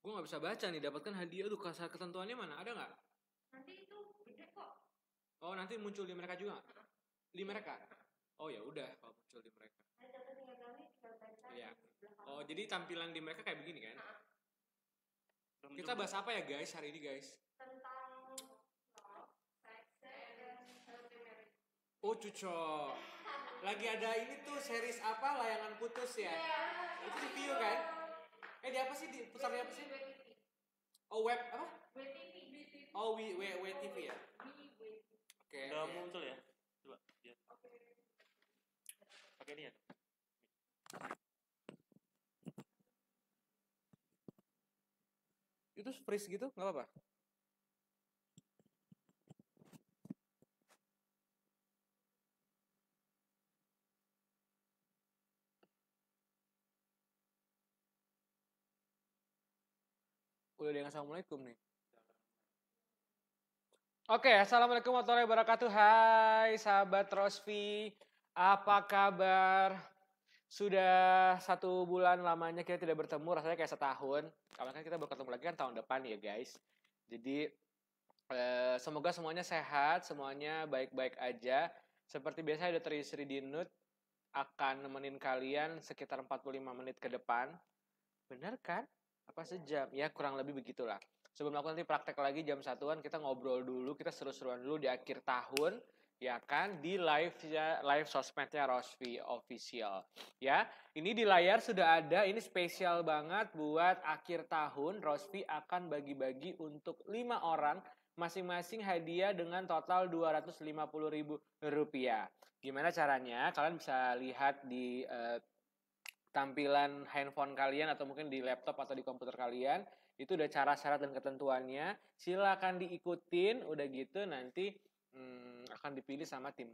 Gue nggak bisa baca nih, dapatkan hadiah. Aduh, kasar ketentuannya mana? Ada nggak? Nanti itu gede kok. Oh, nanti muncul di mereka juga? Di mereka? Oh ya udah, kalau muncul di mereka. Iya. Oh, jadi tampilan di mereka kayak begini kan? Kita bahas apa ya guys hari ini guys? Tentang seks dan healthy marriage. Oh cuco, lagi ada ini tuh series apa layangan putus ya? Itu review kan? Di apa sih? Putar di apa sih? Oh web apa? WTV. Oh WTV ya? Oke. Udah muncul ya? Coba lihat. Pakai ini ya? Itu freeze gitu nggak apa-apa? Udah dengan assalamualaikum nih. Oke, assalamualaikum warahmatullahi wabarakatuh. Hai sahabat Rosvi, apa kabar? Sudah 1 bulan lamanya kita tidak bertemu, rasanya kayak setahun. Karena kan kita bertemu lagi kan tahun depan ya guys. Jadi semoga semuanya sehat, semuanya baik-baik aja. Seperti biasa ada Sri Dinut akan nemenin kalian sekitar 45 menit ke depan. Bener kan? Apa sejam? Ya kurang lebih begitulah. Sebelum aku nanti praktek lagi jam 1-an, kita ngobrol dulu, kita seru-seruan dulu di akhir tahun, ya kan, di live sosmednya Rosvi Official. Ya, ini di layar sudah ada, ini spesial banget buat akhir tahun. Rosvi akan bagi-bagi untuk 5 orang, masing-masing hadiah dengan total Rp250.000. Gimana caranya? Kalian bisa lihat di tampilan handphone kalian atau mungkin di laptop atau di komputer kalian. Itu udah cara syarat dan ketentuannya. Silakan diikutin, udah gitu nanti akan dipilih sama tim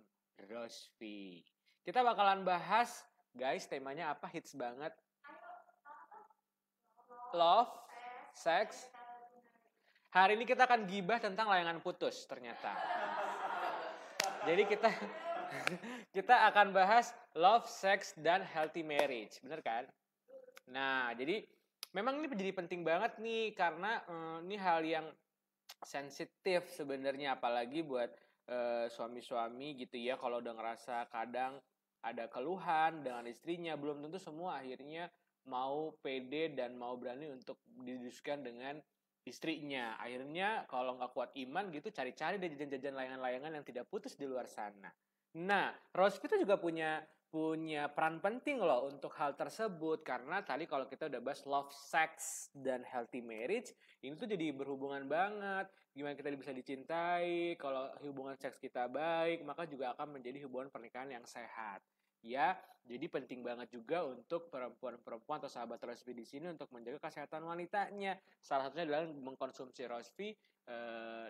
Rosvi. Kita bakalan bahas, guys, temanya apa? Hits banget. Love, sex. Hari ini kita akan gibah tentang layangan putus ternyata. Jadi kita akan bahas love, sex, dan healthy marriage. Bener kan? Nah, jadi memang ini jadi penting banget nih karena ini hal yang sensitif sebenarnya apalagi buat suami-suami gitu ya kalau udah ngerasa kadang ada keluhan dengan istrinya belum tentu semua akhirnya mau pede dan mau berani untuk didiskusikan dengan istrinya. Akhirnya kalau nggak kuat iman gitu cari-cari deh jajan-jajan layangan-layangan yang tidak putus di luar sana. Nah, Rosvi itu juga punya peran penting loh untuk hal tersebut karena tadi kalau kita udah bahas love, sex, dan healthy marriage ini tuh jadi berhubungan banget gimana kita bisa dicintai kalau hubungan seks kita baik maka juga akan menjadi hubungan pernikahan yang sehat ya jadi penting banget juga untuk perempuan-perempuan atau sahabat Rosvi di sini untuk menjaga kesehatan wanitanya salah satunya adalah mengkonsumsi Rosvi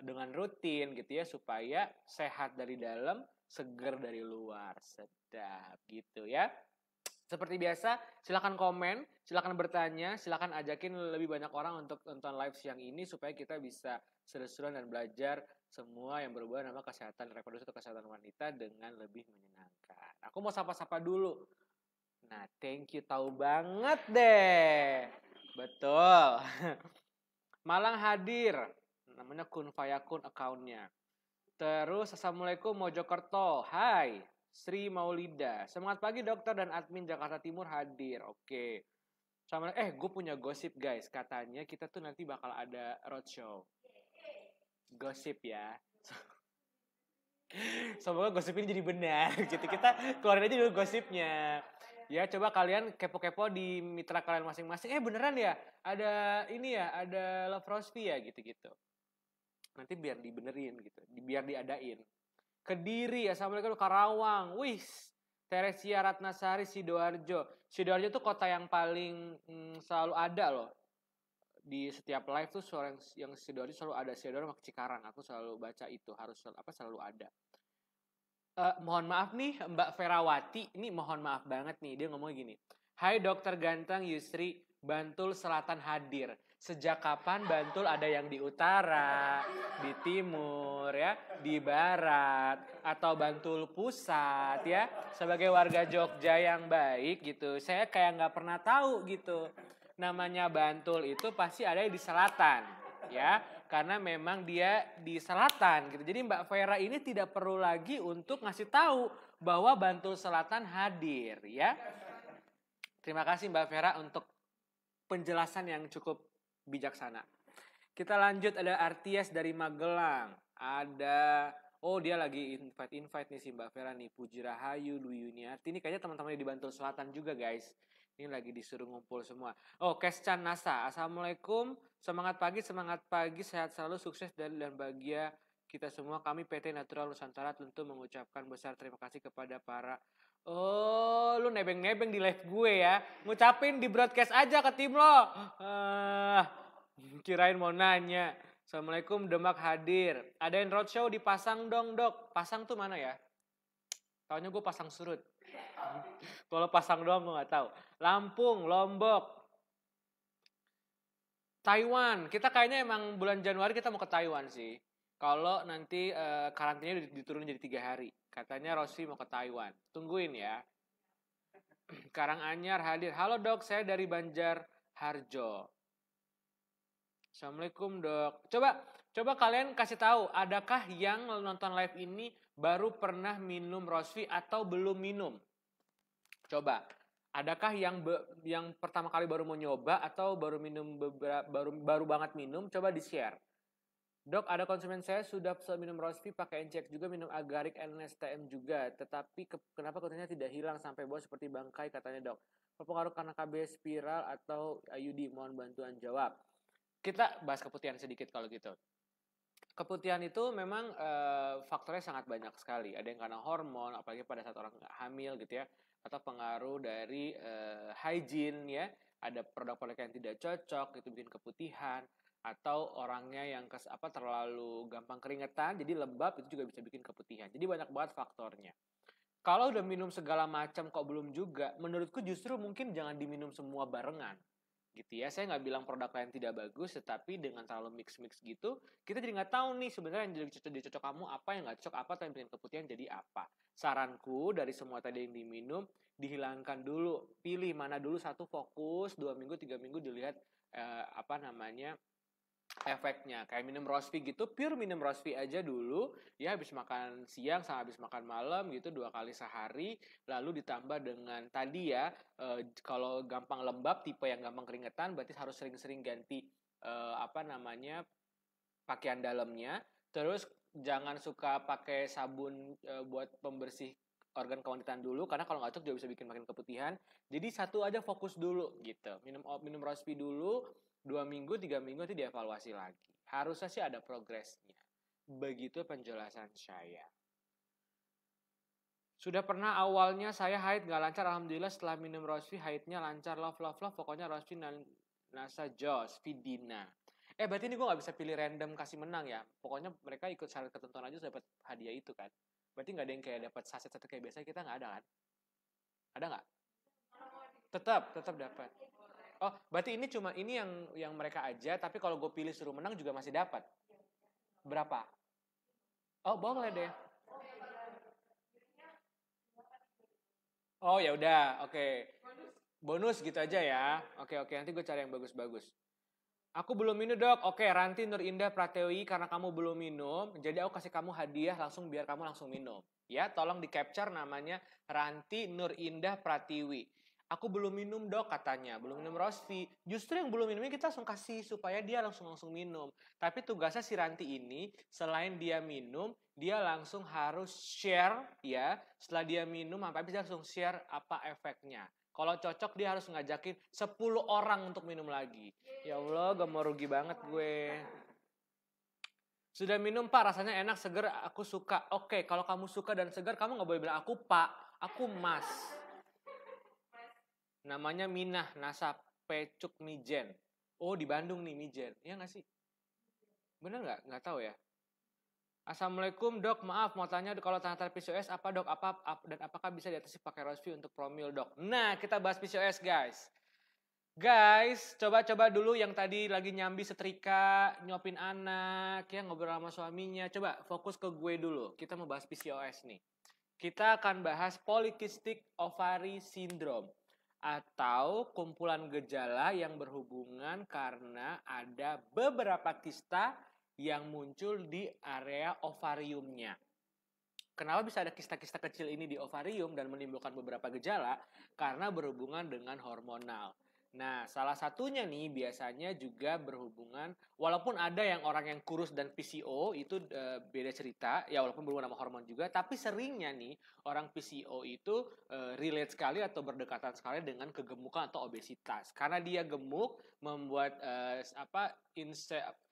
dengan rutin gitu ya supaya sehat dari dalam seger dari luar. Sedap gitu ya. Seperti biasa, silakan komen, silakan bertanya, silakan ajakin lebih banyak orang untuk nonton live siang ini supaya kita bisa seru-seruan dan belajar semua yang berhubungan sama kesehatan reproduksi atau kesehatan wanita dengan lebih menyenangkan. Aku mau sapa-sapa dulu. Nah, thank you tahu banget deh. Betul. Malang hadir. Namanya Kun Fayakun account-nya. Terus Assalamualaikum Mojokerto. Hai, Sri Maulida. Semangat pagi dokter dan admin Jakarta Timur hadir. Oke. Gue punya gosip guys. Katanya kita tuh nanti bakal ada roadshow. Gosip ya. Semoga gosip ini jadi benar. Gitu kita keluarin aja dulu gosipnya. Ya coba kalian kepo-kepo di mitra kalian masing-masing. Beneran ya? Ada ini ya, ada Love Rosvi ya gitu-gitu. Nanti biar dibenerin gitu, biar diadain. Kediri, Assalamualaikum, Karawang, wih, Teresia Ratnasari, Sidoarjo. Sidoarjo tuh kota yang paling selalu ada loh. Di setiap live tuh suara yang Sidoarjo selalu ada. Sidoarjo sama Cikarang, aku selalu baca itu, harus selalu ada. Mohon maaf nih Mbak Ferawati, ini mohon maaf banget nih, dia ngomong gini. Hai dokter ganteng Yusri, Bantul Selatan hadir. Sejak kapan Bantul ada yang di utara, di timur ya, di barat, atau Bantul pusat ya. Sebagai warga Jogja yang baik gitu, saya kayak nggak pernah tahu gitu. namanya Bantul itu pasti ada di selatan, ya, karena memang dia di selatan gitu. Jadi Mbak Vera ini tidak perlu lagi untuk ngasih tahu bahwa Bantul Selatan hadir, ya. Terima kasih Mbak Vera untuk penjelasan yang cukup bijaksana. Kita lanjut, ada Artias dari Magelang. Ada, oh dia lagi invite nih si Mbak Vera nih. Puji Rahayu, Dwi Yuniarti. Ini kayaknya teman-teman di Bantul Selatan juga guys. Ini lagi disuruh ngumpul semua. Oh, Kescan Nasa. Assalamualaikum. Semangat pagi, sehat selalu, sukses dan bahagia kita semua. Kami PT Natural Nusantara tentu mengucapkan besar terima kasih kepada para... Oh, lu nebeng-nebeng di live gue ya. Ngucapin di broadcast aja ke tim lo. Kirain mau nanya. Assalamualaikum, Demak hadir. Adain roadshow di Pasang dong, Dok. Pasang tuh mana ya? Taunya gue Pasang Surut. Kalau Pasang doang gue gak tahu. Lampung, Lombok, Taiwan. Kita kayaknya emang bulan Januari kita mau ke Taiwan sih. Kalau nanti karantinanya diturun jadi 3 hari. Katanya Rossi mau ke Taiwan. Tungguin ya. Karanganyar hadir. Halo Dok, saya dari Banjar Harjo. Assalamualaikum Dok. Coba kalian kasih tahu, adakah yang nonton live ini baru pernah minum Rossi atau belum minum? Coba. Adakah yang pertama kali baru mau nyoba atau baru minum baru banget minum? Coba di-share. Dok, ada konsumen saya sudah minum Rossi pakai NCX juga, minum Agarik NSTM juga, tetapi kenapa kontennya tidak hilang sampai bawah seperti bangkai katanya Dok. Berpengaruh karena KB spiral atau IUD? Mohon bantuan jawab. Kita bahas keputihan sedikit kalau gitu. Keputihan itu memang faktornya sangat banyak sekali. Ada yang karena hormon, apalagi pada saat orang hamil gitu ya, atau pengaruh dari hygiene ya. Ada produk-produk yang tidak cocok, itu bikin keputihan. Atau orangnya yang terlalu gampang keringetan, jadi lembab, itu juga bisa bikin keputihan. Jadi banyak banget faktornya. Kalau udah minum segala macam kok belum juga, menurutku justru mungkin jangan diminum semua barengan. Gitu ya, saya nggak bilang produk lain tidak bagus, tetapi dengan terlalu mix gitu, kita jadi nggak tahu nih sebenarnya yang jadi cocok kamu apa, yang nggak cocok apa, atau yang bikin keputihan jadi apa. Saranku dari semua tadi yang diminum, dihilangkan dulu, pilih mana dulu, satu fokus, 2 minggu, 3 minggu dilihat efeknya. Kayak minum Rossi gitu, pure minum Rossi aja dulu ya, habis makan siang sama habis makan malam gitu 2 kali sehari, lalu ditambah dengan tadi ya, kalau gampang lembab, tipe yang gampang keringetan, berarti harus sering-sering ganti pakaian dalamnya. Terus jangan suka pakai sabun buat pembersih organ kewanitaan dulu, karena kalau nggak cocok juga bisa bikin makin keputihan. Jadi satu aja fokus dulu gitu, minum Rossi dulu 2 minggu, 3 minggu nanti dievaluasi lagi. Harusnya sih ada progresnya. Begitu penjelasan saya. Sudah pernah awalnya saya haid nggak lancar, alhamdulillah setelah minum Rossi haidnya lancar, love. Pokoknya Rossi Nasa Jos, Vidina. Berarti ini gue nggak bisa pilih random kasih menang ya. Pokoknya mereka ikut syarat ketentuan aja dapat hadiah itu kan. Berarti nggak ada yang kayak dapat saset-saset kayak biasa, kita nggak ada kan? Ada nggak? Tetap dapat. Oh, berarti ini cuma ini yang mereka aja, tapi kalau gue pilih suruh menang juga masih dapat. Berapa? Oh, boleh deh. Oh, ya udah, oke. Bonus gitu aja ya. Oke, nanti gue cari yang bagus-bagus. Aku belum minum Dok. Oke, Ranti Nur Indah Pratewi, karena kamu belum minum, jadi aku kasih kamu hadiah langsung biar kamu langsung minum. Ya, tolong di capture namanya Ranti Nur Indah Pratiwi. Aku belum minum Dok katanya, belum minum Rossi. Justru yang belum minumnya kita langsung kasih supaya dia langsung minum. Tapi tugasnya si Ranti ini, selain dia minum, dia langsung harus share ya. Setelah dia minum, sampai habis dia langsung share apa efeknya. Kalau cocok dia harus ngajakin 10 orang untuk minum lagi. Ya Allah, gak mau rugi banget gue. Sudah minum Pak, rasanya enak, seger, aku suka. Oke, kalau kamu suka dan segar, kamu gak boleh bilang aku Pak, aku Mas. Namanya Minah Nasa Pecuk Mijen. Oh, di Bandung nih Mijen. Iya gak sih? Bener gak? Gak tahu ya. Assalamualaikum Dok, maaf mau tanya kalau tanda PCOS apa Dok? Dan apakah bisa diatasi pakai Rosvi untuk promil Dok? Nah, kita bahas PCOS guys. Guys, coba dulu yang tadi lagi nyambi setrika, nyopin anak, ya ngobrol sama suaminya. Coba fokus ke gue dulu. Kita mau bahas PCOS nih. Kita akan bahas Polycystic Ovary Syndrome. atau kumpulan gejala yang berhubungan karena ada beberapa kista yang muncul di area ovariumnya. Kenapa bisa ada kista-kista kecil ini di ovarium dan menimbulkan beberapa gejala? Karena berhubungan dengan hormonal. Nah, salah satunya nih biasanya juga berhubungan, walaupun ada yang orang yang kurus dan PCO itu beda cerita, ya walaupun berhubungan sama hormon juga, tapi seringnya nih orang PCO itu relate sekali atau berdekatan sekali dengan kegemukan atau obesitas. Karena dia gemuk membuat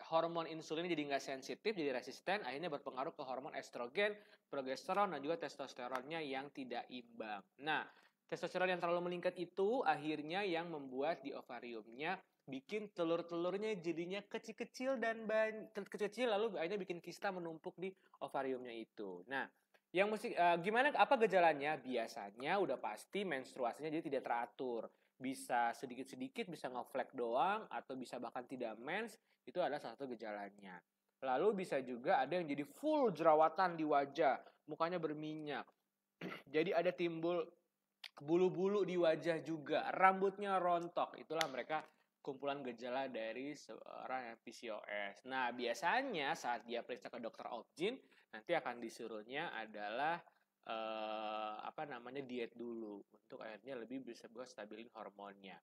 hormon insulin jadi nggak sensitif, jadi resisten, akhirnya berpengaruh ke hormon estrogen, progesteron dan juga testosteronnya yang tidak imbang. Nah, testosteron yang terlalu meningkat itu akhirnya yang membuat di ovariumnya bikin telur-telurnya jadinya kecil-kecil dan kecil-kecil, lalu akhirnya bikin kista menumpuk di ovariumnya itu. Nah, yang mesti gimana apa gejalanya? Biasanya udah pasti menstruasinya jadi tidak teratur. Bisa sedikit-sedikit, bisa ngeflek doang atau bisa bahkan tidak mens, itu adalah salah satu gejalanya. Lalu bisa juga ada yang jadi full jerawatan di wajah, mukanya berminyak. Jadi ada timbul bulu-bulu di wajah juga, rambutnya rontok. Itulah mereka kumpulan gejala dari seorang yang PCOS. Nah, biasanya saat dia periksa ke dokter Obgyn, nanti akan disuruhnya adalah diet dulu untuk akhirnya lebih bisa buat stabilin hormonnya.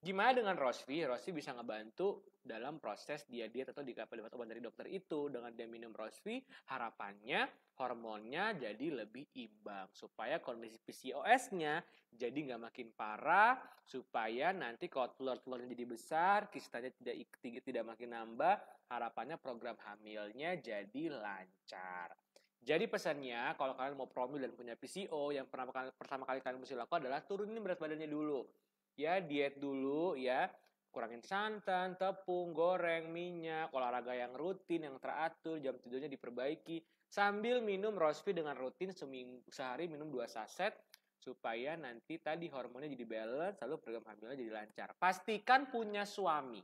Gimana dengan Rosvi? Rosvi bisa ngebantu dalam proses dia diet atau dikasih obat dari dokter itu. Dengan dia minum Rosvi, harapannya hormonnya jadi lebih imbang. Supaya kondisi PCOS-nya jadi nggak makin parah. Supaya nanti kalau telur-telurnya jadi besar, kistanya tidak makin nambah, harapannya program hamilnya jadi lancar. Jadi pesannya, kalau kalian mau promil dan punya PCO, yang pertama kali kalian mesti lakukan adalah turunin berat badannya dulu. Ya, diet dulu ya, kurangin santan, tepung, goreng, minyak, olahraga yang rutin, yang teratur, jam tidurnya diperbaiki, sambil minum Rosvi dengan rutin sehari minum 2 saset, supaya nanti tadi hormonnya jadi balance, lalu program hamilnya jadi lancar. Pastikan punya suami,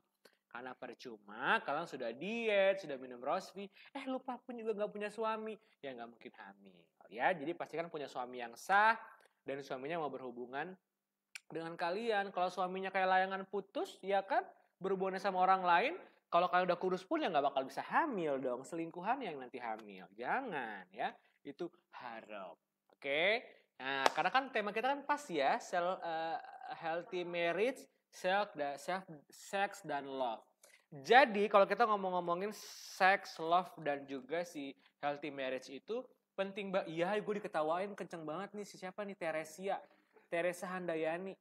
karena percuma kalian sudah diet, sudah minum Rosvi, lupa pun juga nggak punya suami, ya nggak mungkin hamil. Ya, jadi pastikan punya suami yang sah, dan suaminya mau berhubungan dengan kalian. Kalau suaminya kayak layangan putus, ya kan, berhubungan sama orang lain, kalau kalian udah kurus pun ya nggak bakal bisa hamil dong. Selingkuhan yang nanti hamil. Jangan ya, itu haram. Oke? Nah, karena kan tema kita kan pas ya, healthy marriage, sex dan love. Jadi kalau kita ngomongin sex, love dan juga si healthy marriage itu penting banget. Iya, gue diketawain kenceng banget nih si siapa nih, Teresa Handayani.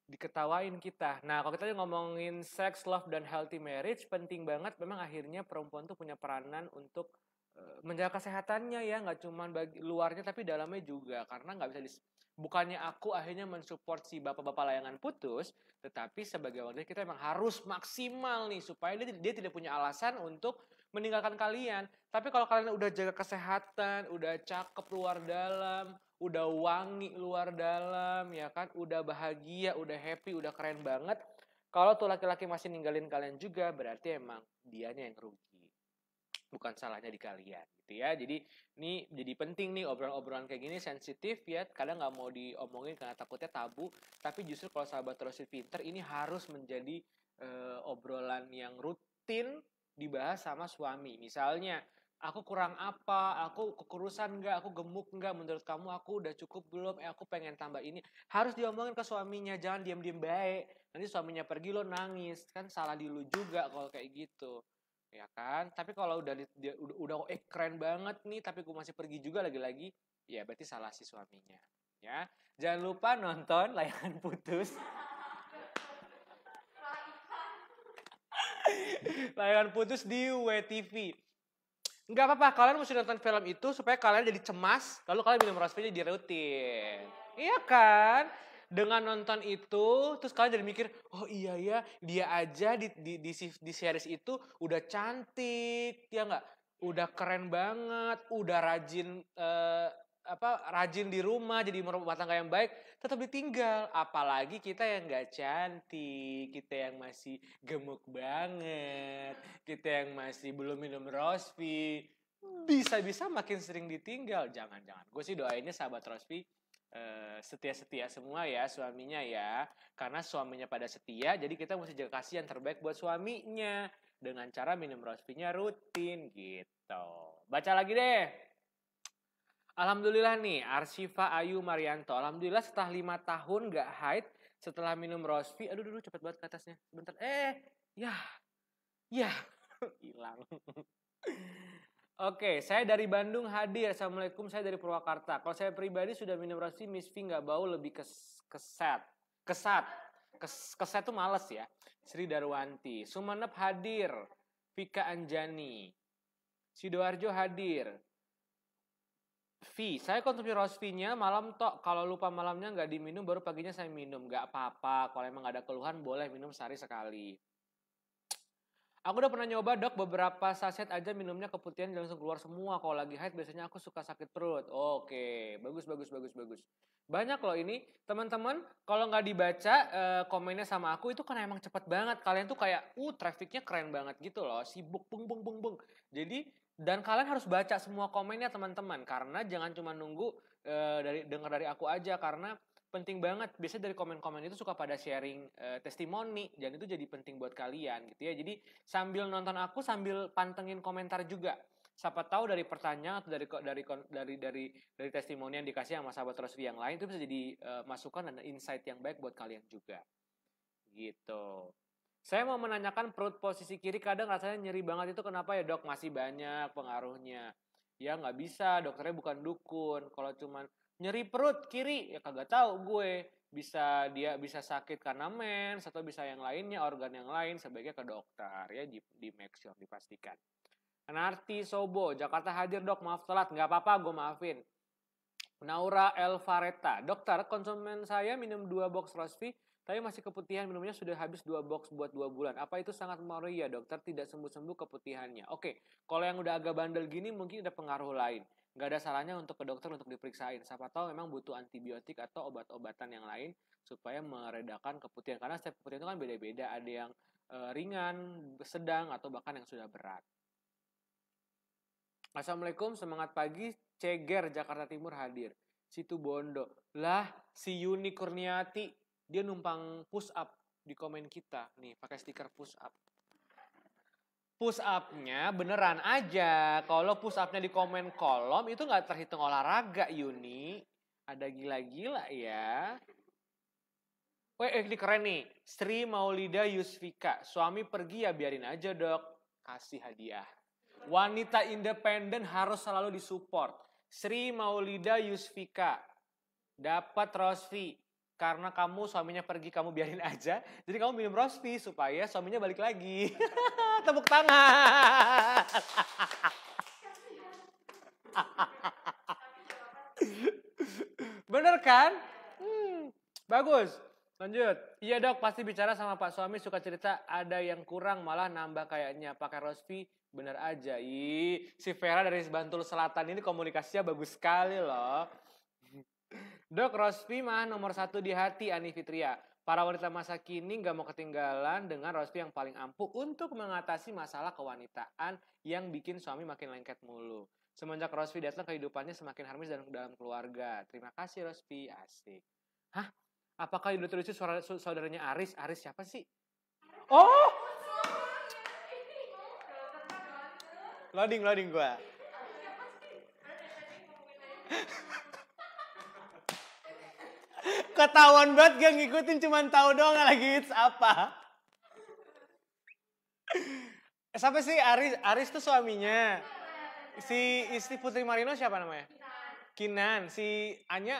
Diketawain kita. Nah, kalau kita ngomongin sex, love, dan healthy marriage, penting banget memang akhirnya perempuan tuh punya peranan untuk menjaga kesehatannya ya, nggak cuma bagi luarnya tapi dalamnya juga. Karena nggak bisa bukannya aku akhirnya mensupport si bapak-bapak layangan putus, tetapi sebagai wanita kita memang harus maksimal nih supaya dia tidak punya alasan untuk meninggalkan kalian. Tapi kalau kalian udah jaga kesehatan, udah cakep luar dalam, udah wangi luar dalam, ya kan, udah bahagia, udah happy, udah keren banget. Kalau tuh laki-laki masih ninggalin kalian juga, berarti emang dianya yang rugi. Bukan salahnya di kalian, gitu ya. Jadi ini jadi penting nih obrolan-obrolan kayak gini, sensitif ya. Kadang nggak mau diomongin karena takutnya tabu. Tapi justru kalau sahabat terus pinter, ini harus menjadi obrolan yang rutin dibahas sama suami. Misalnya, aku kurang apa, aku kekurusan nggak, aku gemuk nggak, menurut kamu aku udah cukup belum, aku pengen tambah ini. Harus diomongin ke suaminya, jangan diam-diam baik. Nanti suaminya pergi lo nangis, kan salah di lu juga kalau kayak gitu. Ya kan? Tapi kalau udah keren banget nih, tapi gue masih pergi juga lagi-lagi, ya berarti salah si suaminya. Ya, jangan lupa nonton Layangan Putus. Layangan Putus di WTV. Nggak apa-apa, kalian mesti nonton film itu supaya kalian jadi cemas, lalu kalian minum Rosvi jadi rutin. Iya kan? Dengan nonton itu, terus kalian jadi mikir, oh iya ya, dia aja di series itu udah cantik, ya nggak? Udah keren banget, udah rajin di rumah, jadi rumah tangga yang baik, tetap ditinggal. Apalagi kita yang nggak cantik, kita yang masih gemuk banget, kita yang masih belum minum Rosvi, bisa-bisa makin sering ditinggal. Jangan-jangan. Gue sih doainnya sahabat Rosvi setia-setia semua ya suaminya ya. Karena suaminya pada setia, jadi kita mesti jaga kasih yang terbaik buat suaminya dengan cara minum rospi-nya rutin gitu. Baca lagi deh. Alhamdulillah nih, Arsyifa Ayu Marianto. Alhamdulillah setelah 5 tahun gak haid setelah minum rospi. Aduh, cepet banget ke atasnya. Bentar. Ya, hilang. Oke, saya dari Bandung hadir. Assalamualaikum, saya dari Purwakarta. Kalau saya pribadi sudah minum rospi, Miss V nggak bau, lebih keset tuh males ya. Sri Darwanti. Sumenep hadir. Vika Anjani. Sidoarjo hadir. V, saya konsumsi rospinya malam tok. Kalau lupa malamnya nggak diminum, baru paginya saya minum. Nggak apa-apa. Kalau emang nggak ada keluhan, boleh minum sehari sekali. Aku udah pernah nyoba dok, beberapa saset aja minumnya keputihan langsung keluar semua. Kalau lagi haid biasanya aku suka sakit perut. Oke, bagus. Banyak loh ini, teman-teman. Kalau nggak dibaca komennya sama aku itu kan emang cepet banget. Kalian tuh kayak, trafficnya keren banget gitu loh. Sibuk, bung. Jadi, dan kalian harus baca semua komennya teman-teman. Karena jangan cuma nunggu dengar dari aku aja. Karena penting banget, biasanya dari komen-komen itu suka pada sharing testimoni, dan itu jadi penting buat kalian gitu ya. Jadi sambil nonton aku sambil pantengin komentar juga. Siapa tahu dari pertanyaan atau dari testimoni yang dikasih sama sahabat Rosvi yang lain itu bisa jadi masukan dan insight yang baik buat kalian juga. Gitu. Saya mau menanyakan perut posisi kiri kadang rasanya nyeri banget, itu kenapa ya dok? Masih banyak pengaruhnya. Ya nggak bisa, dokternya bukan dukun. Kalau cuman nyeri perut kiri ya kagak tahu gue, dia bisa sakit karena mens atau bisa yang lainnya, organ yang lain, sebaiknya ke dokter ya, di make sure, dipastikan. Narti Sobo, Jakarta hadir dok, maaf telat, nggak apa-apa, gue maafin. Naura Elvareta, dokter, konsumen saya minum 2 box Rosvi tapi masih keputihan, minumnya sudah habis 2 box buat 2 bulan. Apa itu sangat mempengaruhi ya dokter, tidak sembuh-sembuh keputihannya? Oke, kalau yang udah agak bandel gini mungkin ada pengaruh lain. Nggak ada salahnya untuk ke dokter untuk diperiksain. Siapa tahu memang butuh antibiotik atau obat-obatan yang lain supaya meredakan keputihan. Karena setiap keputihan itu kan beda-beda. Ada yang ringan, sedang, atau bahkan yang sudah berat. Assalamualaikum, semangat pagi. Ceger, Jakarta Timur hadir. Situ Bondo. Lah, si Yuni Kurniati, dia numpang push up di komen kita. Nih, pakai stiker push up. Push up-nya beneran aja. Kalau push up-nya di komen kolom itu nggak terhitung olahraga, Yuni. Ada gila-gila ya. Ini keren nih. Sri Maulida Yusvika. Suami pergi ya biarin aja dok. Kasih hadiah. Wanita independen harus selalu disupport. Sri Maulida Yusvika. Dapat Rosvi. Karena kamu suaminya pergi, kamu biarin aja. Jadi kamu minum Rosvi supaya suaminya balik lagi. Tepuk tangan. Bener kan? Bagus. Lanjut. Iya dok, pasti bicara sama Pak suami, suka cerita ada yang kurang malah nambah kayaknya. Pakai Rosvi bener aja. Si Vera dari Bantul Selatan ini komunikasinya bagus sekali loh. Dok, Rosvi mah nomor 1 di hati, Ani Fitria. Para wanita masa kini gak mau ketinggalan dengan Rosvi yang paling ampuh untuk mengatasi masalah kewanitaan yang bikin suami makin lengket mulu. Semenjak Rosvi datang, kehidupannya semakin harmonis dalam keluarga. Terima kasih Rosvi, asik. Hah? Apakah udah terus saudaranya Aris? Aris siapa sih? Oh! Loading gua. Ketahuan banget gak ngikutin, cuman tahu doang lagi hits apa. Siapa sih Aris? Aris tuh suaminya. Si istri Putri Marino siapa namanya? Kinan. Si Anya?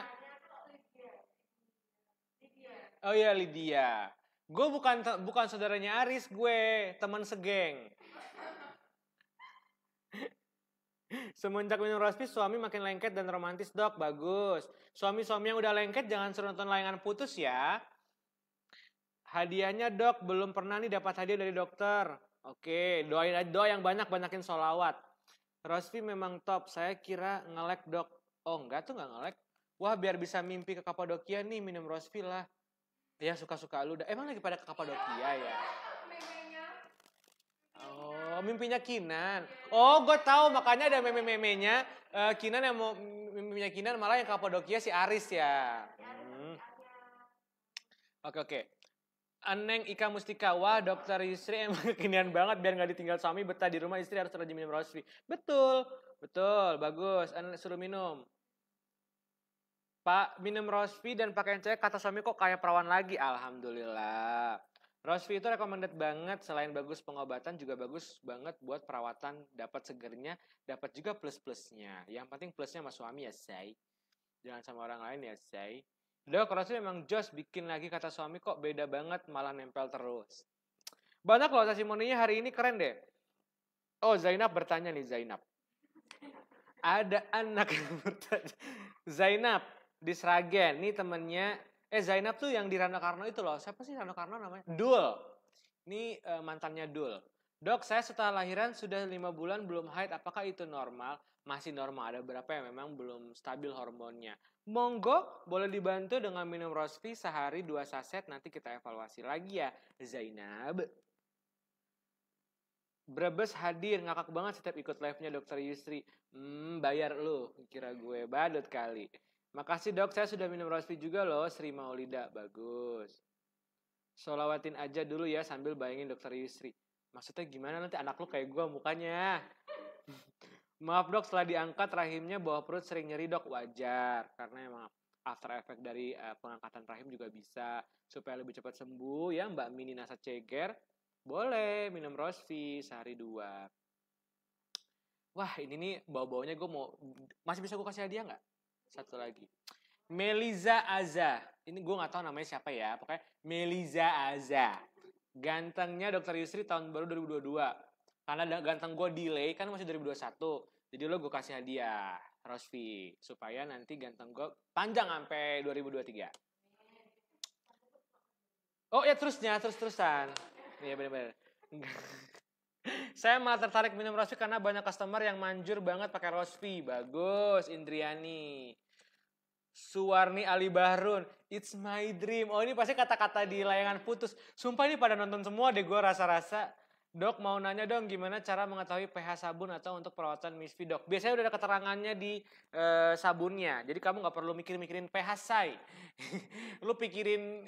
Oh iya, Lydia. Gue bukan saudaranya Aris, gue teman segeng. Semenjak minum Rospi, suami makin lengket dan romantis dok, bagus. Suami-suami yang udah lengket jangan suruh nonton layangan putus ya. Hadiahnya dok, belum pernah nih dapat hadiah dari dokter. Oke, doa yang banyakin sholawat. Rospi memang top, saya kira ngelek dok. Oh enggak tuh nggak ngelek. Wah biar bisa mimpi ke Kapadokia nih minum Rospi lah. Ya suka-suka lu. Emang lagi pada ke Kapadokia ya? Oh Oh, mimpinya Kinan. Oh, gue tahu makanya ada meme-memenya. Kinan yang mau mimpinya Kinan malah yang Kapadokia si Aris ya. Oke. Aneng Ika Mustika, wah dokter Yusri emang kekinian banget biar nggak ditinggal suami betah di rumah istri harus rajin minum rosvi. Betul, bagus. Suruh minum. Pak minum rosvi dan pakaian cewek kata suami kok kayak perawan lagi. Alhamdulillah. Rosvi itu recommended banget, selain bagus pengobatan juga bagus banget buat perawatan, dapat segernya, dapat juga plus-plusnya. Yang penting plusnya sama suami ya, say. Jangan sama orang lain ya, say. Dok, Rosvi memang jos bikin lagi kata suami kok beda banget malah nempel terus. Banyak loh testimoninya hari ini keren deh. Oh, Zainab bertanya nih, Zainab. Ada anak yang bertanya. Zainab di Sragen, nih temennya. Zainab tuh yang di Rano Karno itu loh. Siapa sih Rano Karno namanya? Dul. Ini mantannya Dul. Dok, saya setelah lahiran sudah 5 bulan belum haid. Apakah itu normal? Masih normal. Ada beberapa yang memang belum stabil hormonnya. Monggo, boleh dibantu dengan minum Rosvi sehari 2 saset. Nanti kita evaluasi lagi ya, Zainab. Brebes hadir, ngakak banget setiap ikut live-nya Dokter Yusri. Bayar lu, kira gue badut kali. Makasih dok, saya sudah minum Rosvi juga loh, Sri Maulida, bagus. Solawatin aja dulu ya sambil bayangin Dokter Yusri. Maksudnya gimana nanti anak lu kayak gue mukanya? Maaf dok, setelah diangkat rahimnya bawah perut sering nyeri dok, wajar. Karena emang after effect dari pengangkatan rahim juga bisa. Supaya lebih cepat sembuh ya Mbak Mini Nasa Ceger. Boleh minum Rosvi sehari 2. Wah ini nih bau-baunya gue mau, masih bisa gue kasih hadiah nggak? Satu lagi. Meliza Aza. Ini gue gak tahu namanya siapa ya. Pokoknya Meliza Aza. Gantengnya Dokter Yusri tahun baru 2022. Karena ganteng gue delay kan masih 2021. Jadi lo gue kasih hadiah Rosvi. Supaya nanti ganteng gue panjang sampai 2023. Oh ya terus-terusan. Iya bener-bener. Saya malah tertarik minum Rosvi karena banyak customer yang manjur banget pakai Rosvi. Bagus, Indriani. Suwarni Ali Bahrun, it's my dream. Oh ini pasti kata-kata di layangan putus. Sumpah ini pada nonton semua deh gue rasa-rasa. Dok mau nanya dong gimana cara mengetahui pH sabun atau untuk perawatan Misfi dok. Biasanya udah ada keterangannya di sabunnya. Jadi kamu gak perlu mikirin pH say. Lu pikirin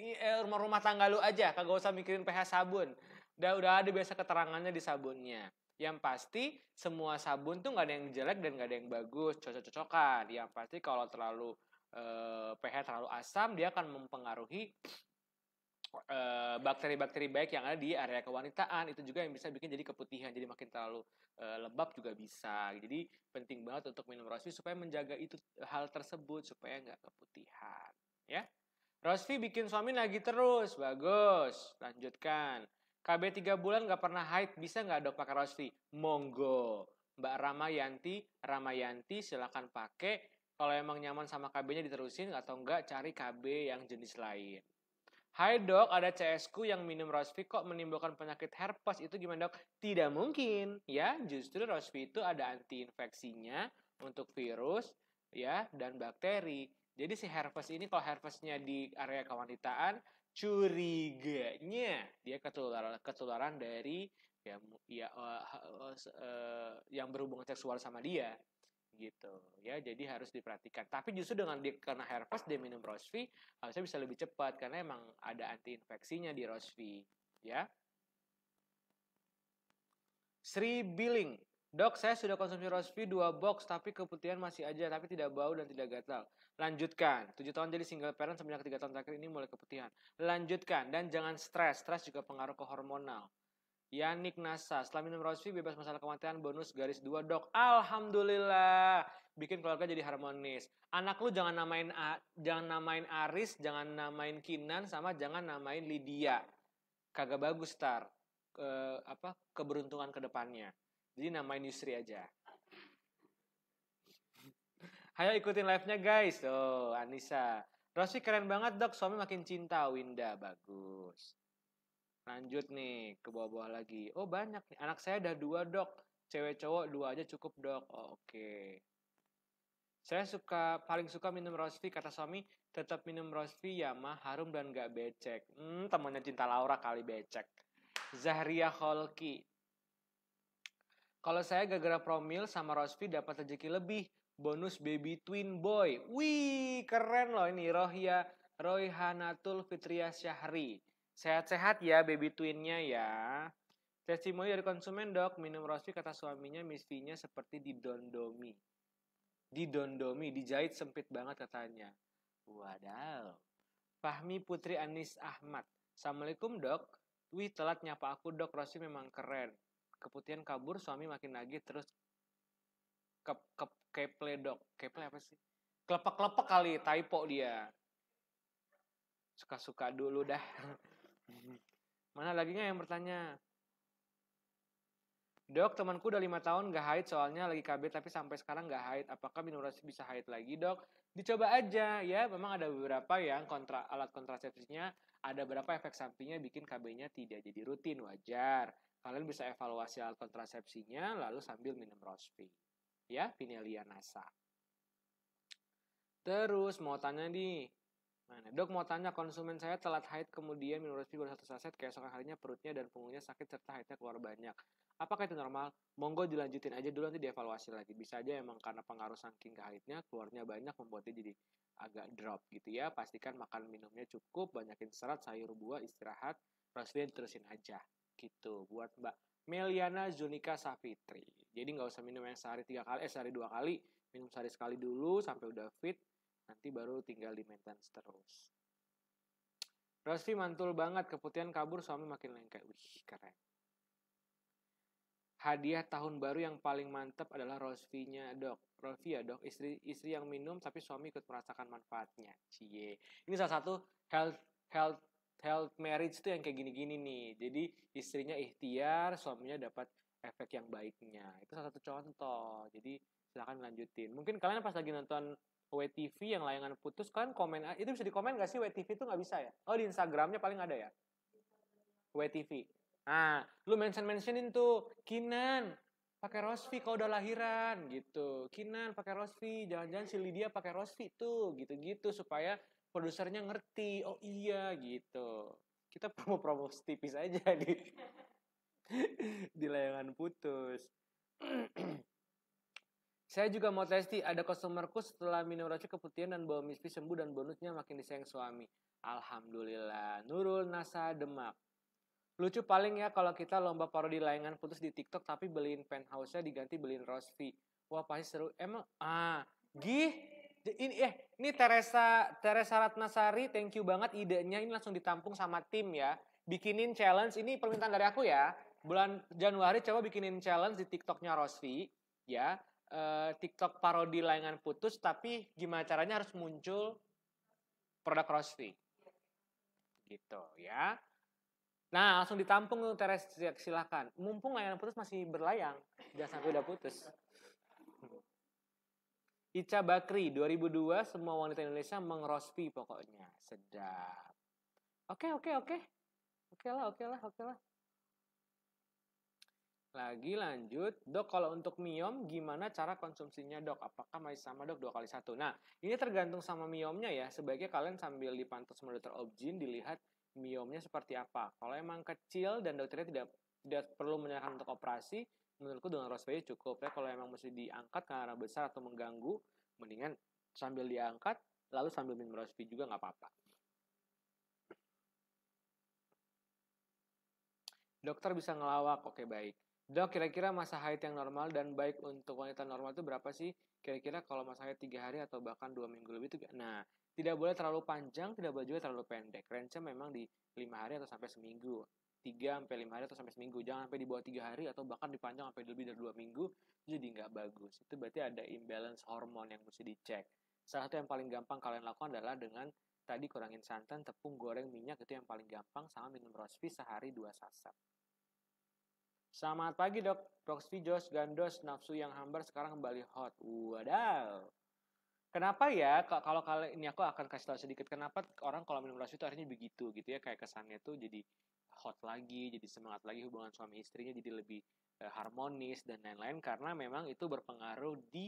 rumah tangga lu aja. Kagak usah mikirin pH sabun. Udah ada biasa keterangannya di sabunnya. Yang pasti semua sabun tuh gak ada yang jelek dan gak ada yang bagus. Cocok-cocokan. Yang pasti kalau terlalu pH terlalu asam dia akan mempengaruhi bakteri-bakteri baik yang ada di area kewanitaan. Itu juga yang bisa bikin jadi keputihan, jadi makin terlalu lembab juga bisa. Jadi penting banget untuk minum Rosvi supaya menjaga itu hal tersebut supaya nggak keputihan ya. Rosvi bikin suami nagih terus, bagus. Lanjutkan. KB 3 bulan nggak pernah haid, bisa nggak dok pakai Rosvi? Monggo. Mbak Ramayanti silakan pakai. Kalau emang nyaman sama KB-nya diterusin atau enggak cari KB yang jenis lain. Hai dok, ada CS ku yang minum Rosvi kok menimbulkan penyakit herpes. Itu gimana dok? Tidak mungkin. Ya, justru Rosvi itu ada anti-infeksinya untuk virus ya dan bakteri. Jadi si herpes ini kalau herpesnya di area kewanitaan, curiganya dia ketularan dari yang berhubungan seksual sama dia. Gitu ya, jadi harus diperhatikan. Tapi justru dengan dia karena herpes dia minum Rosvi harusnya bisa lebih cepat karena emang ada anti infeksinya di Rosvi ya. Sri Billing, dok saya sudah konsumsi Rosvi 2 box tapi keputihan masih aja tapi tidak bau dan tidak gatal. Lanjutkan, 7 tahun jadi single parent semenjak 3 tahun terakhir ini mulai keputihan. Lanjutkan dan jangan stres juga pengaruh ke hormonal. Yanik Nasa, setelah minum Rosvi bebas masalah kematian bonus garis 2 dok. Alhamdulillah, bikin keluarga jadi harmonis. Anak lu jangan namain Aris, jangan namain Kinan, sama jangan namain Lydia. Kagak bagus tar. Keberuntungan ke depannya. Jadi namain Yusri aja. Ayo ikutin live-nya guys. Tuh, Anissa. Rosvi keren banget dok, suami makin cinta. Winda, bagus. Lanjut nih, ke bawah-bawah lagi. Oh banyak nih, anak saya ada 2 dok. Cewek cowok 2 aja cukup dok. Oh, oke. Saya paling suka minum Rosvi, kata suami. Tetap minum Rosvi ya mah, harum dan gak becek. Temannya Cinta Laura kali becek. Zahria Holki. Kalau saya gara-gara promil sama Rosfi dapat rezeki lebih. Bonus baby twin boy. Wih, keren loh ini. Royhanatul Fitria Syahri. Sehat-sehat ya baby twinnya ya. Testimoni dari konsumen dok. Minum Rosfi kata suaminya misfinya seperti didondomi. Dijahit sempit banget katanya. Wadaw. Fahmi Putri Anis Ahmad. Assalamualaikum dok. Wih telat nyapa aku dok. Rosfi memang keren. Keputihan kabur, suami makin nagih terus keple dok. Keple apa sih? Kelepek-kelepek kali, typo dia. Suka-suka dulu dah. Mana lagi nggak yang bertanya? Dok, temanku udah 5 tahun gak haid soalnya lagi KB tapi sampai sekarang gak haid. Apakah minum Rosfi bisa haid lagi dok? Dicoba aja ya. Memang ada beberapa yang alat kontrasepsinya ada beberapa efek sampingnya bikin KB-nya tidak jadi rutin, wajar. Kalian bisa evaluasi alat kontrasepsinya lalu sambil minum Rosfi. Ya, Pinelia Nasa. Terus mau tanya nih. Mana? Dok mau tanya, konsumen saya telat haid kemudian minum Rosfi baru 1 saset, keesokan harinya perutnya dan punggungnya sakit serta haidnya keluar banyak. Apakah itu normal? Monggo dilanjutin aja dulu, nanti dievaluasi lagi. Bisa aja emang karena pengaruh saking ke haidnya keluarnya banyak membuatnya jadi agak drop gitu ya. Pastikan makan minumnya cukup, banyakin serat, sayur buah, istirahat, Rosfi terusin aja gitu buat Mbak Meliana Zunika Safitri. Jadi nggak usah minum yang sehari 3 kali, sehari 2 kali, minum sehari sekali dulu sampai udah fit. Nanti baru tinggal di maintenance terus. Rosfi mantul banget, keputihan kabur, suami makin lengket. Wih, keren. Hadiah tahun baru yang paling mantep adalah Rosfi-nya dok. Rosfi ya dok, istri yang minum tapi suami ikut merasakan manfaatnya. Cie. Ini salah satu health marriage tuh yang kayak gini-gini nih. Jadi istrinya ikhtiar, suaminya dapat efek yang baiknya. Itu salah satu contoh. Jadi silakan lanjutin. Mungkin kalian pas lagi nonton WTV yang layangan putus, kalian komen, itu bisa dikomen gak sih? WTV itu gak bisa ya? Oh, di Instagramnya paling ada ya? WTV. Nah, lu mentionin tuh, Kinan pakai Rosfi kalau udah lahiran gitu. Kinan pakai Rosfi, jangan-jangan si Lydia pakai Rosfi tuh, gitu-gitu supaya produsernya ngerti. Oh iya gitu. Kita promo-promo tipis aja di layangan putus. Saya juga mau testi, ada customerku setelah minum Rosfi keputihan dan bau misfi sembuh dan bonusnya makin disayang suami. Alhamdulillah. Nurul Nasa Demak. Lucu paling ya kalau kita lomba parodi layangan putus di TikTok tapi beliin penthouse-nya diganti beliin Rosfi. Wah pasti seru. Emang ini Teresa Ratnasari, thank you banget idenya. Ini langsung ditampung sama tim ya. Bikinin challenge, ini permintaan dari aku ya. Bulan Januari coba bikinin challenge di TikToknya Rosfi ya. TikTok parodi layangan putus, tapi gimana caranya harus muncul produk Rosfi. Gitu ya. Nah, langsung ditampung tuh Teres, silakan. Mumpung layangan putus masih berlayang, jangan sampai udah putus. Ica Bakri, 2002 semua wanita Indonesia mengrospi pokoknya. Sedap. Oke lah. Lagi lanjut, dok kalau untuk miom gimana cara konsumsinya dok? Apakah masih sama dok 2 kali 1? Nah, ini tergantung sama miomnya ya. Sebaiknya kalian sambil dipantau sama dokter Objin dilihat miomnya seperti apa. Kalau emang kecil dan dokternya tidak perlu menyarankan untuk operasi, menurutku dengan Rosfi cukup ya. Kalau emang mesti diangkat karena besar atau mengganggu, mendingan sambil diangkat lalu sambil minum Rosfi juga nggak apa-apa. Dokter bisa ngelawak, oke baik. Dok, kira-kira masa haid yang normal dan baik untuk wanita normal itu berapa sih? Kira-kira kalau masa haid 3 hari atau bahkan 2 minggu lebih itu. Nah, tidak boleh terlalu panjang, tidak boleh juga terlalu pendek. Range-nya memang di 5 hari atau sampai seminggu. 3-5 hari atau sampai seminggu. Jangan sampai di bawah 3 hari atau bahkan dipanjang sampai lebih dari 2 minggu. Jadi nggak bagus. Itu berarti ada imbalance hormon yang mesti dicek. Salah satu yang paling gampang kalian lakukan adalah dengan tadi kurangin santan, tepung, goreng, minyak, itu yang paling gampang, sama minum Rosfi sehari 2 saset. Selamat pagi dok, Roxy Jos Gandos, nafsu yang hambar sekarang kembali hot. Wadaw. Kenapa ya, kalau kali ini aku akan kasih tahu sedikit kenapa orang kalau minum Rosfi itu akhirnya begitu gitu ya, kayak kesannya tuh jadi hot lagi, jadi semangat lagi hubungan suami istrinya jadi lebih harmonis dan lain-lain, karena memang itu berpengaruh di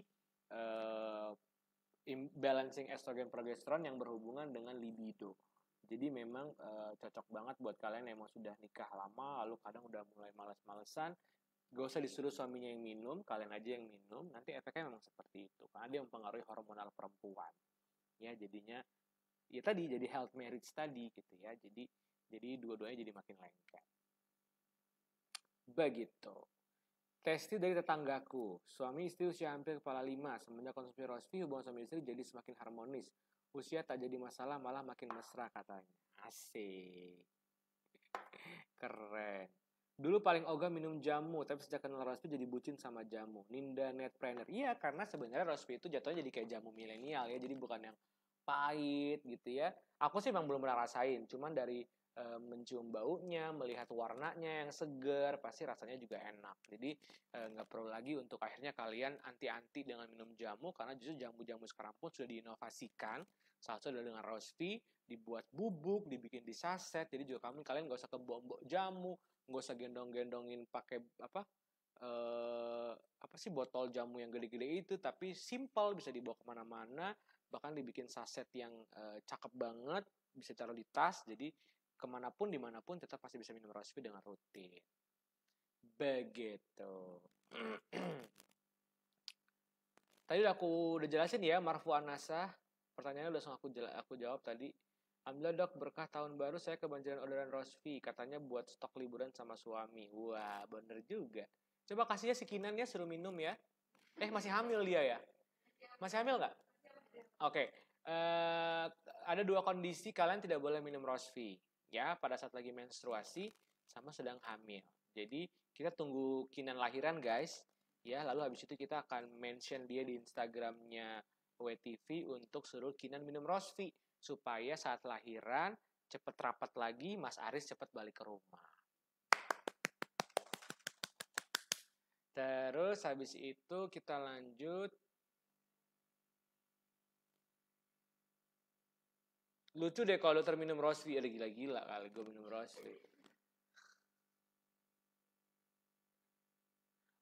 balancing estrogen progesteron yang berhubungan dengan libido. Jadi memang cocok banget buat kalian yang mau sudah nikah lama, lalu kadang udah mulai males-malesan, Gak usah disuruh suaminya yang minum, kalian aja yang minum, nanti efeknya memang seperti itu. Karena dia mempengaruhi hormonal perempuan. Ya, jadinya ya tadi jadi health marriage tadi gitu ya. Jadi dua-duanya jadi makin lengket. Begitu. Testi dari tetanggaku, suami istri usia hampir kepala 5, semenjak konsumsi rospi hubungan suami istri jadi semakin harmonis. Usia tak jadi masalah, malah makin mesra katanya. Asik. Keren. Dulu paling ogah minum jamu, tapi sejak kenal rospi jadi bucin sama jamu. Ninda Netpreneur. Iya, karena sebenarnya rospi itu jatuhnya jadi kayak jamu milenial ya, jadi bukan yang pahit gitu ya. Aku sih memang belum pernah rasain, cuman dari mencium baunya, melihat warnanya yang segar, pasti rasanya juga enak. Jadi nggak perlu lagi untuk akhirnya kalian anti-anti dengan minum jamu, karena justru jamu-jamu sekarang pun sudah diinovasikan. Salah satu adalah dengan rospi, dibuat bubuk, dibikin di saset. Jadi juga kalian nggak usah kebom-bom jamu, nggak usah gendong-gendongin pakai apa sih botol jamu yang gede-gede itu, tapi simple, bisa dibawa kemana-mana, bahkan dibikin saset yang cakep banget, bisa taruh di tas, jadi kemanapun dimanapun tetap pasti bisa minum rospi dengan rutin. Begitu. Tadi aku udah jelasin ya, Marfu Anasa. Pertanyaannya udah langsung aku jawab tadi. Alhamdulillah dok, berkah tahun baru saya kebanjiran orderan rospi. Katanya buat stok liburan sama suami. Wah, bener juga. Coba kasihnya si Kinan ya, suruh minum ya. Masih hamil dia ya? Masih hamil nggak? Oke. Ada 2 kondisi kalian tidak boleh minum rospi. Ya, pada saat lagi menstruasi sama sedang hamil. Jadi kita tunggu Kinan lahiran guys. Ya, lalu habis itu kita akan mention dia di Instagramnya WTV untuk suruh Kinan minum rospi supaya saat lahiran cepet rapat lagi, Mas Aris cepet balik ke rumah. Terus habis itu kita lanjut. Lucu deh kalau terminum rospi, ada gila-gila kali gue minum rospi.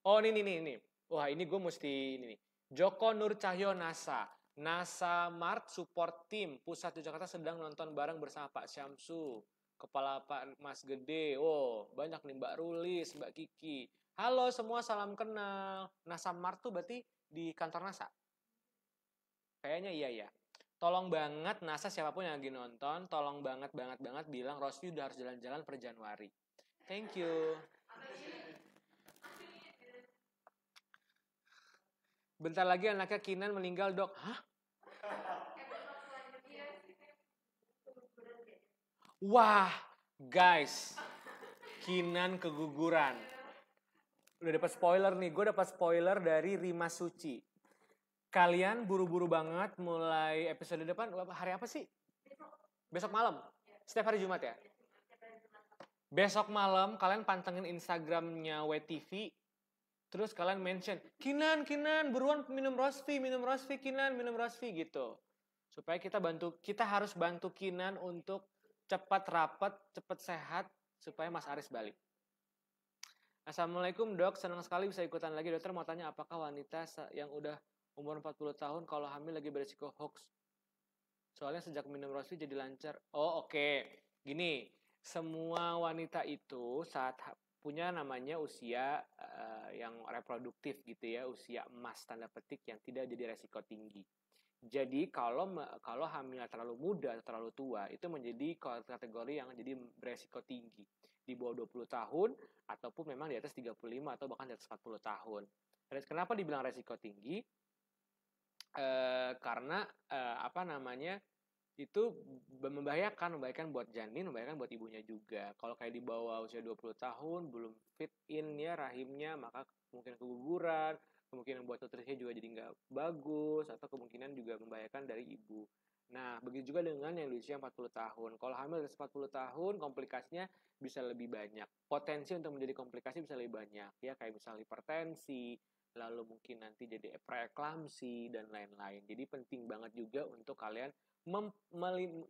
Oh ini. Wah ini gue mesti ini nih. Joko Nur Cahyo NASA. NASA Mart Support Team Pusat Jakarta sedang nonton bareng bersama Pak Syamsu. Kepala Pak Mas Gede. Oh banyak nih Mbak Rulis, Mbak Kiki. Halo semua, salam kenal. NASA Mart tuh berarti di kantor NASA? Kayaknya iya ya. Tolong banget NASA siapapun yang lagi nonton, tolong banget bilang Rosvi udah harus jalan-jalan per Januari. Thank you. Bentar lagi anaknya Kinan meninggal dok. Hah? Wah, guys. Kinan keguguran. Udah dapat spoiler nih, gue dapat spoiler dari Rima Suci. Kalian buru-buru banget mulai episode depan, hari apa sih? Besok malam? Setiap hari Jumat ya? Besok malam kalian pantengin Instagramnya WTV, terus kalian mention, Kinan, buruan minum rospi, Kinan, minum rospi gitu. Supaya kita harus bantu Kinan untuk cepat rapat, cepat sehat, supaya Mas Aris balik. Assalamualaikum dok, senang sekali bisa ikutan lagi. Dokter mau tanya, apakah wanita yang udah umur 40 tahun kalau hamil lagi beresiko hoax? Soalnya sejak minum rospi jadi lancar. Oh oke. Gini, semua wanita itu saat punya namanya usia yang reproduktif gitu ya, usia emas tanda petik yang tidak jadi resiko tinggi. Jadi kalau hamil terlalu muda atau terlalu tua itu menjadi kategori yang jadi beresiko tinggi. Di bawah 20 tahun ataupun memang di atas 35 atau bahkan di atas 40 tahun. Kenapa dibilang resiko tinggi? Karena itu membahayakan buat janin, membahayakan buat ibunya juga. Kalau kayak di bawah usia 20 tahun belum fit in ya rahimnya, maka kemungkinan keguguran, kemungkinan buat nutrisinya juga jadi nggak bagus, atau kemungkinan juga membahayakan dari ibu. Nah, begitu juga dengan yang di usia 40 tahun. Kalau hamil di 40 tahun, komplikasinya bisa lebih banyak. Potensi untuk menjadi komplikasi bisa lebih banyak. Ya, kayak misalnya hipertensi, lalu mungkin nanti jadi preeklamsi, dan lain-lain. Jadi penting banget juga untuk kalian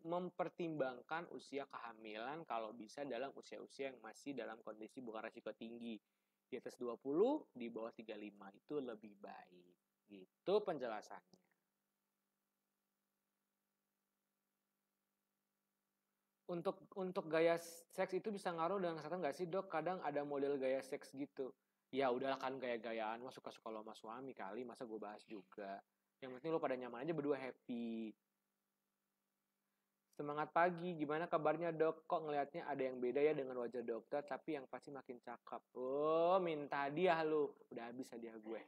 mempertimbangkan usia kehamilan kalau bisa dalam usia-usia yang masih dalam kondisi bukan resiko tinggi. Di atas 20, di bawah 35 itu lebih baik. Gitu penjelasannya. Untuk gaya seks itu bisa ngaruh dengan kesehatan nggak sih dok? Kadang ada model gaya seks gitu. Ya udahlah kan gaya-gayaan, mah suka-suka lo sama suami kali, masa gue bahas juga. Yang penting lo pada nyaman aja berdua happy. Semangat pagi, gimana kabarnya dok? Kok ngelihatnya ada yang beda ya dengan wajah dokter, tapi yang pasti makin cakep. Oh, minta hadiah lu. Udah habis hadiah gue.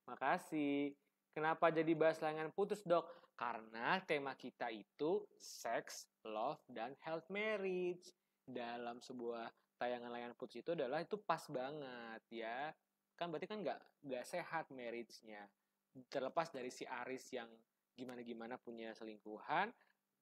Makasih. Kenapa jadi bahas layangan putus dok? Karena tema kita itu sex, love, dan health marriage. Dalam sebuah tayangan layangan putus itu adalah itu pas banget ya. Kan berarti kan nggak sehat marriage-nya. Terlepas dari si Aris yang gimana-gimana punya selingkuhan,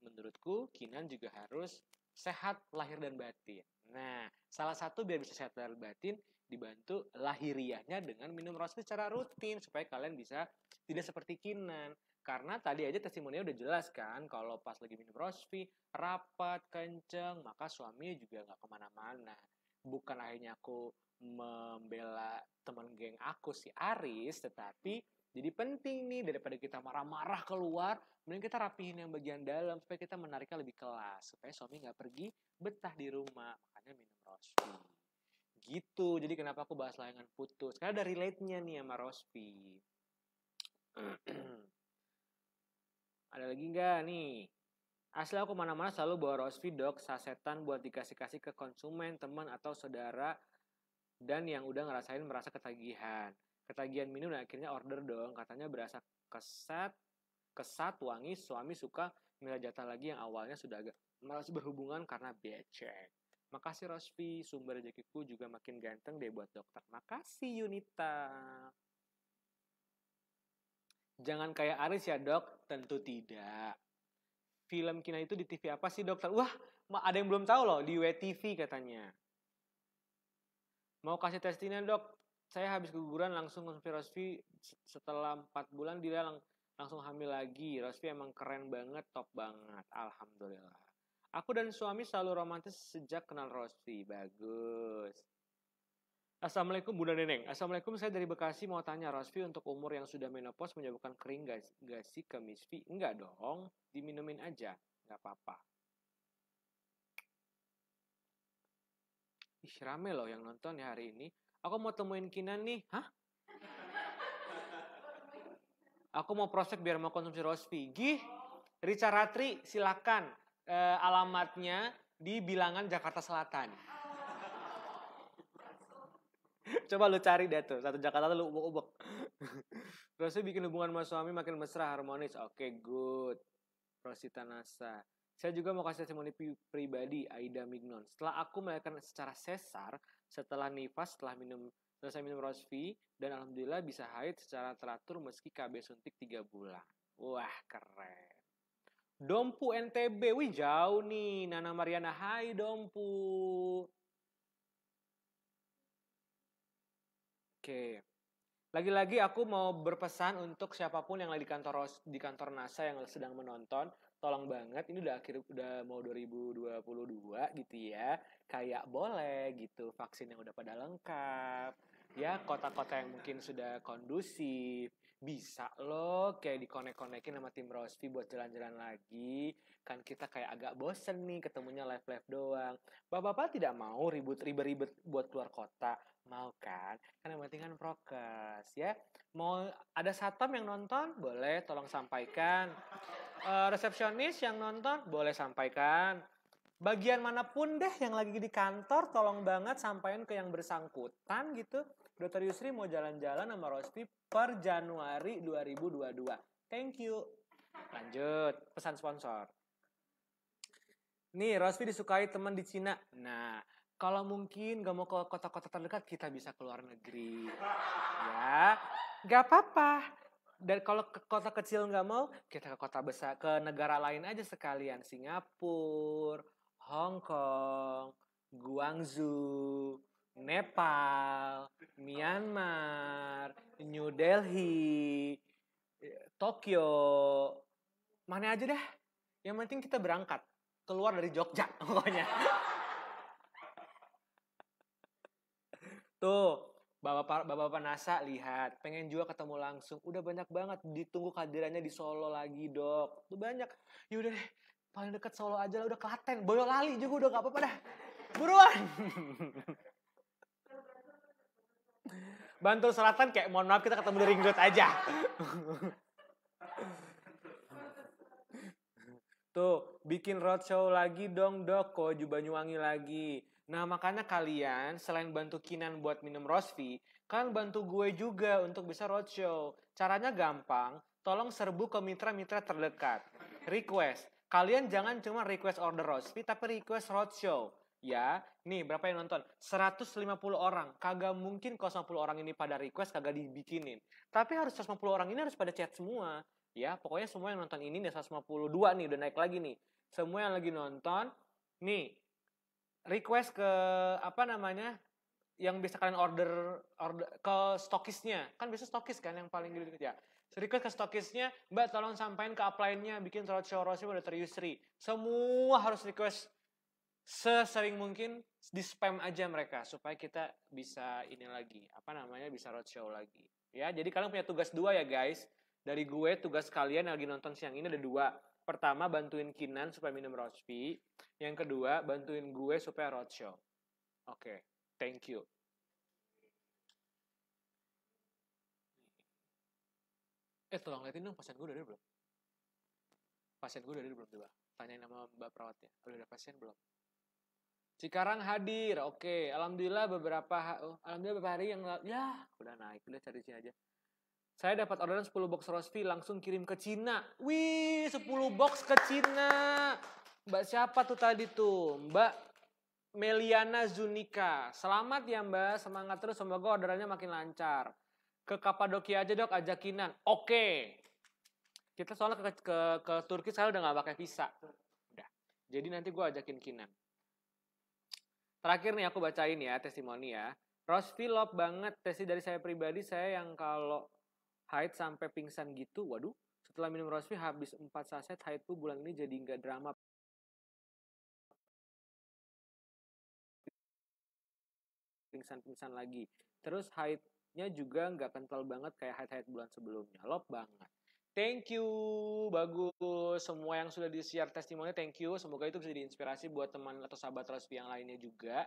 menurutku Kinan juga harus sehat lahir dan batin. Nah, salah satu biar bisa sehat lahir dan batin, dibantu lahiriahnya dengan minum rospi secara rutin supaya kalian bisa tidak seperti Kinan. Karena tadi aja testimoninya udah jelas kan, kalau pas lagi minum rospi rapat, kenceng, maka suaminya juga nggak kemana-mana. Bukan akhirnya aku membela teman geng aku si Aris, tetapi jadi penting nih daripada kita marah-marah keluar, mending kita rapihin yang bagian dalam supaya kita menariknya lebih kelas, supaya suami nggak pergi betah di rumah. Makanya minum rospi. Gitu. Jadi kenapa aku bahas layangan putus? Karena ada relate-nya nih sama rospi. Ada lagi nggak nih? Asli aku kemana-mana selalu bawa rospi dok, sasetan buat dikasih-kasih ke konsumen, teman atau saudara dan yang udah ngerasain merasa ketagihan. Ketagihan minum dan akhirnya order dong. Katanya berasa kesat, wangi, suami suka minta jatah lagi yang awalnya sudah agak malas berhubungan karena becek. Makasih Rospi, sumber rezekiku juga makin ganteng deh buat dokter. Makasih Yunita. Jangan kayak Aris ya dok, tentu tidak. Film Kina itu di TV apa sih dokter? Wah, ada yang belum tahu loh, di WTV katanya. Mau kasih testingan dok, saya habis keguguran langsung konsumsi Rospi setelah 4 bulan dia langsung hamil lagi. Rospi emang keren banget, top banget. Alhamdulillah. Aku dan suami selalu romantis sejak kenal Rospi. Bagus. Assalamualaikum Bunda Neneng. Assalamualaikum, saya dari Bekasi mau tanya Rospi untuk umur yang sudah menopause menyebabkan kering gak sih ke Miss V? Enggak dong, diminumin aja. Gak apa-apa. Ih, rame loh yang nonton ya hari ini. Aku mau temuin Kinan nih. Hah? Aku mau prospek biar mau konsumsi Rospi. Gih, Rica Ratri, silakan. Alamatnya di Bilangan Jakarta Selatan. Coba lu cari deh tuh, satu Jakarta lu ubek-ubek. Rospi bikin hubungan sama suami makin mesra, harmonis. Oke, good. Rosita Nasa. Saya juga mau kasih testimoni pribadi, Aida Mignon. Setelah aku melahirkan secara sesar, setelah nifas, selesai minum Rospi, dan alhamdulillah bisa haid secara teratur meski KB suntik 3 bulan. Wah, keren. Dompu NTB, wih jauh nih. Nana Mariana, hai Dompu. Oke. Lagi-lagi aku mau berpesan untuk siapapun yang lagi di kantor NASA yang sedang menonton, tolong banget, ini udah mau 2022 gitu ya. Kayak boleh gitu, vaksin yang udah pada lengkap. Ya, kota-kota yang mungkin sudah kondusif, bisa loh kayak dikonek-konekin sama tim Rospi buat jalan-jalan lagi. Kan kita kayak agak bosen nih ketemunya live-live doang. Bapak-bapak tidak mau ribet-ribet buat keluar kota. Mau kan? Karena yang penting kan prokes ya. Mau ada satpam yang nonton? Boleh tolong sampaikan. Resepsionis yang nonton? Boleh sampaikan. Bagian manapun deh yang lagi di kantor, tolong banget sampaikan ke yang bersangkutan gitu. Dr. Yusri mau jalan-jalan sama Rospi per Januari 2022. Thank you. Lanjut, pesan sponsor. Nih, Rospi disukai teman di Cina. Nah, kalau mungkin gak mau ke kota-kota terdekat, kita bisa ke luar negeri. Ya, gak apa-apa. Dan kalau ke kota kecil gak mau, kita ke kota besar, ke negara lain aja sekalian. Singapura, Hong Kong, Guangzhou, Nepal, Myanmar, New Delhi, Tokyo. Mana aja dah. Yang penting kita berangkat. Keluar dari Jogja pokoknya. Tuh, bapak-bapak NASA lihat, pengen juga ketemu langsung. Udah banyak banget, ditunggu kehadirannya di Solo lagi, Dok. Tuh banyak. Ya udah deh, paling dekat Solo aja lah, udah Klaten. Boyolali juga udah gak apa-apa dah. Buruan. Bantul Selatan kayak mohon maaf kita ketemu di ring road aja. Tuh, bikin roadshow lagi dong dok, Koju Banyuwangi lagi. Nah makanya kalian selain bantu Kinan buat minum Rosvi, kan bantu gue juga untuk bisa roadshow. Caranya gampang, tolong serbu ke mitra-mitra terdekat. Request, kalian jangan cuma request order Rosvi, tapi request roadshow. Ya, nih berapa yang nonton? 150 orang. Kagak mungkin kalau 150 orang ini pada request kagak dibikinin. Tapi harus 150 orang ini harus pada chat semua. Ya, pokoknya semua yang nonton ini nih 152 nih udah naik lagi nih. Semua yang lagi nonton nih request ke apa namanya? Yang bisa kalian order ke stokisnya. Kan biasa stokis kan yang paling gitu ya. Request ke stokisnya, Mbak tolong sampaikan ke upline-nya bikin roadshow udah terusri. Semua harus request sesering mungkin di spam aja mereka supaya kita bisa ini lagi, apa namanya, bisa roadshow lagi. Ya, jadi kalian punya tugas 2 ya guys. Dari gue tugas kalian yang lagi nonton siang ini ada 2. Pertama bantuin Kinan supaya minum Rospi. Yang kedua bantuin gue supaya roadshow. Oke, thank you. Tolong liatin dong pasien gue udah ada belum? Pasien gue udah ada belum coba? Tanyain sama Mbak perawatnya. Udah ada pasien belum? Cikarang hadir, oke. Alhamdulillah beberapa hari yang ya udah naik, udah cari sini aja. Saya dapat orderan 10 box Rosvi langsung kirim ke Cina. Wih, 10 box ke Cina. Mbak siapa tuh tadi tuh? Mbak Meliana Zunika. Selamat ya Mbak, semangat terus, semoga orderannya makin lancar. Ke Kapadokia aja dok, ajakinan. Oke. Kita soalnya ke Turki sekarang udah gak pakai visa. Udah. Jadi nanti gue ajakin Kinan. Terakhir nih aku bacain ya testimoni ya. Rosvi love banget. Testi dari saya pribadi, saya yang kalau haid sampai pingsan gitu, waduh. Setelah minum Rosvi habis 4 saset, haidku bulan ini jadi nggak drama. Pingsan-pingsan lagi. Terus haidnya juga nggak kental banget kayak haid-haid bulan sebelumnya. Love banget. Thank you, bagus. Semua yang sudah di-share testimoni, thank you. Semoga itu bisa jadi inspirasi buat teman atau sahabat Rosvi yang lainnya juga.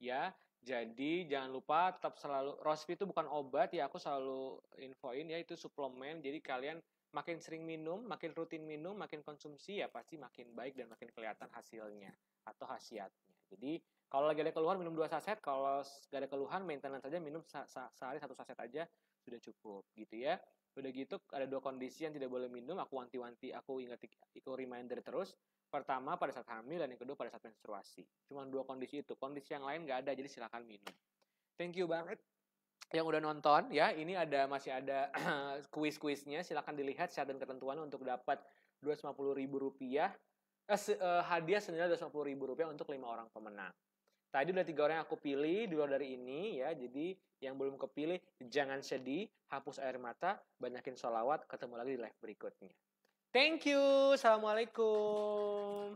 Ya, jadi jangan lupa tetap selalu, Rosvi itu bukan obat ya, aku selalu infoin ya, itu suplemen. Jadi kalian makin sering minum, makin rutin minum, makin konsumsi ya pasti makin baik dan makin kelihatan hasilnya atau khasiatnya. Jadi kalau lagi ada keluhan minum 2 saset, kalau gak ada keluhan maintenance saja minum sehari 1 saset aja sudah cukup gitu ya. Udah gitu ada 2 kondisi yang tidak boleh minum, aku wanti-wanti, aku ingat, itu reminder terus. Pertama pada saat hamil dan yang kedua pada saat menstruasi. Cuma 2 kondisi itu. Kondisi yang lain nggak ada, jadi silakan minum. Thank you banget yang udah nonton ya. Ini masih ada kuis-kuisnya. Silakan dilihat syarat dan ketentuannya untuk dapat Rp250.000. Hadiah senilai Rp250.000 untuk 5 orang pemenang. Tadi udah 3 orang yang aku pilih di luar dari ini ya. Jadi yang belum kepilih jangan sedih, hapus air mata, banyakin sholawat. Ketemu lagi di live berikutnya. Thank you. Assalamualaikum.